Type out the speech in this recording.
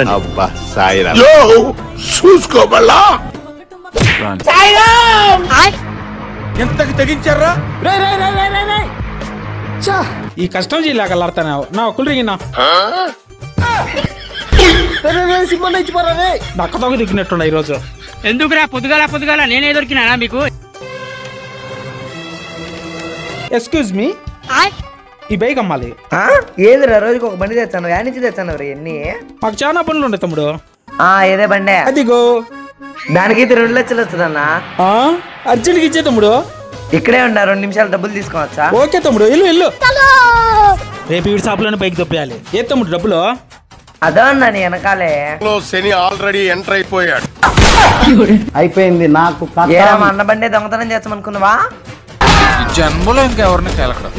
అబ్బా సాయిరామ్ చూసుకోబల్లా ఎంతకి తెగించారా ఈ కష్టం చేయలేకలాడుతాను నా ఒక్కరు దిగినా నక్కతోకి దిగినట్టున్నా ఈరోజు. ఎందుకురా పొద్దుగాల నేనే దొరికినా మీకు? ఎక్స్క్యూజ్ మీ, ఈ బైక్ అమ్మాలి. ఏదిరా రోజుకి ఒక బండి తెచ్చాను, యాడ్ నుంచి తెచ్చాను ఎన్ని? మాకు చాలా పనులు ఉండే తమ్ముడు. ఏదే బండే అదిగో దానికి 2 లక్షలు వస్తుందన్నా. అర్జెంట్కి ఇచ్చే తమ్ముడు. ఇక్కడే ఉండా, 2 నిమిషాలు డబ్బులు తీసుకోవచ్చా? ఓకే తమ్ముడు, వెళ్ళు. రేపు వీడి షాపులోనే బైక్ తొప్పేయాలి. ఏ తమ్ముడు డబ్బులు? అదో అన్నా నీ వెనకాలే. శని ఆల్రెడీ ఎంటర్ అయిపోయాడు. అయిపోయింది నాకు. మా అన్న బండే దొంగతనం చేస్తామనుకున్నావా? జన్మలో ఇంకెవరిని కెలకడం.